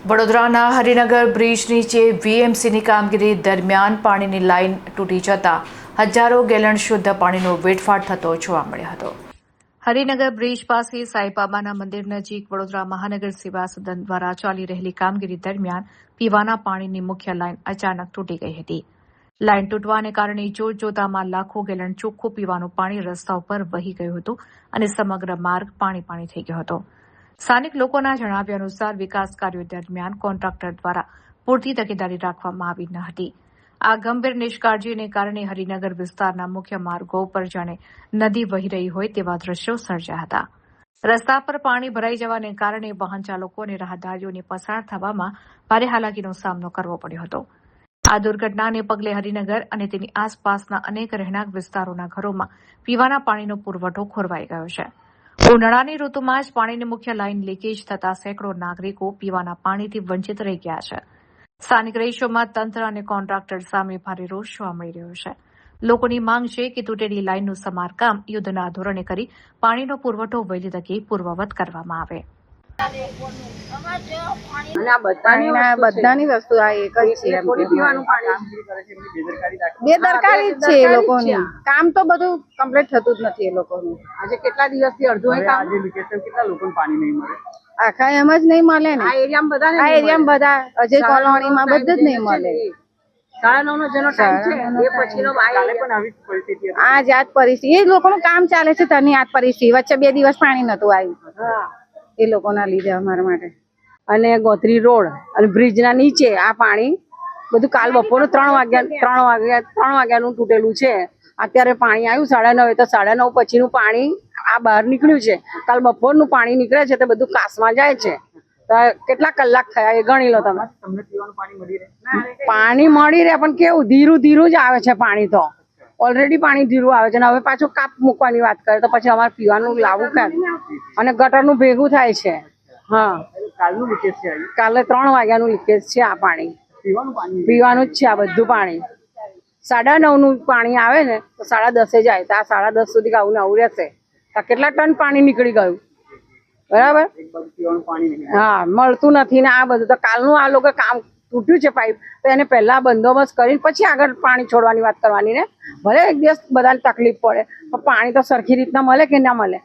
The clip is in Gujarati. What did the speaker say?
વડોદરાના હરિનગર બ્રિજ નીચે વીએમસીની કામગીરી દરમિયાન પાણીની લાઇન તૂટી જતા હજારો ગેલન શુદ્ધ પાણીનો વેડફાટ થતો જોવા મળ્યો હતો। હરિનગર બ્રિજ પાસે સાઈબાબાના મંદિર નજીક વડોદરા મહાનગર સેવા સદન દ્વારા ચાલી રહેલી કામગીરી દરમિયાન પીવાના પાણીની મુખ્ય લાઇન અચાનક તૂટી ગઈ હતી। લાઇન તૂટવાને કારણે જોતજોતામાં લાખો ગેલન ચોખ્ખું પીવાનું પાણી રસ્તા ઉપર વહી ગયું હતું અને સમગ્ર માર્ગ પાણી થઈ ગયો હતો। સ્થાનિક લોકોના જણાવ્યા અનુસાર વિકાસ કાર્યો દરમિયાન કોન્ટ્રાક્ટર દ્વારા પૂરતી તકેદારી રાખવામાં આવી ન હતી। આ ગંભીર નિષ્કાળજીને કારણે હરિનગર વિસ્તારના મુખ્ય માર્ગો પર જાણે નદી વહી રહી હોય તેવા દ્રશ્યો સર્જાયા હતા। રસ્તા પર પાણી ભરાઈ જવાને કારણે વાહન ચાલકો અને રાહદારીઓને પસાર થવામાં ભારે હાલાકીનો સામનો કરવો પડ્યો હતો। આ દુર્ઘટનાને પગલે હરિનગર અને તેની આસપાસના અનેક રહેણાંક વિસ્તારોના ઘરોમાં પીવાના પાણીનો પુરવઠો ખોરવાઈ ગયો છે। ઉનાળાની ઋતુમાં જ પાણીની મુખ્ય લાઇન લીકેજ થતા સેંકડો નાગરિકો પીવાના પાણીથી વંચિત રહી ગયા છે। સ્થાનિક રહીશોમાં તંત્ર અને કોન્ટ્રાક્ટર સામે ભારે રોષ જોવા મળી રહ્યો છે। લોકોની માંગ છે કે તૂટેલી લાઇનનું સમારકામ યુદ્ધના ધોરણે કરી પાણીનો પુરવઠો વહેલી તકે પૂર્વવત કરવામાં આવે। બધાની વસ્તુ આ એક જ છે, બેદરકારી જ છે એ લોકોની। કામ તો બધું કમ્પ્લીટ થતું જ નથી એ લોકોનું। આજે કેટલા દિવસથી અડધું કામ કેટલા લોકોને પાણી નહીં મળે? આખા એમ જ નહીં મળે ને, આ એરિયામાં બધા અજય કોલોનીમાં બધું જ નહીં મળે। 9:30 જેનો ટાઈમ છે એ પછીનો કાલે પણ આવી પરિસ્થિતિ હતી। આ જાત પરિસ્થિતિ એ લોકોનું કામ ચાલે છે તેની આ પરિસ્થિતિ વચ્ચે 2 દિવસ પાણી નતું આવ્યું એ લોકોના લીધે અમારા માટે। અને ગોત્રી રોડ અને બ્રિજ ના નીચે આ પાણી બધું કાલ બપોરે 3 વાગ્યાનું તૂટેલું છે। અત્યારે પાણી આવ્યું 9:30 તો 9:30 પછીનું પાણી આ બહાર નીકળ્યું છે। કાલ બપોરનું પાણી નીકળે છે તે બધું કાસમાં જાય છે। કેટલા કલાક થયા એ ગણી લો તમે। પાણી મળી રહે પણ કેવું ધીરું જ આવે છે પાણી। તો ઓલરેડી પાણી ધીરું આવે છે અને હવે પાછું કાપ મૂકવાની વાત કરે તો પછી અમારે પીવાનું લાવવું ક્યાં અને ગટરનું ભેગું થાય છે। હા, કાલે 3 વાગ્યાનું લીકેજ છે આ પાણી। પીવાનું જ છે આ બધું પાણી। 9:30નું પાણી આવે ને તો 10:30 જાય તો આ 10:30 સુધી આવું ને આવું રહેશે। કેટલા ટન પાણી નીકળી ગયું બરાબર? હા, મળતું નથી ને આ બધું તો કાલનું આ લોકો કામ તૂટ્યું છે પાઇપ તો એને પહેલા બંદોબસ્ત કરીને પછી આગળ પાણી છોડવાની વાત કરવાની ને। ભલે એક દિવસ બધાને તકલીફ પડે પણ પાણી તો સરખી રીતના મળે કે ના મળે?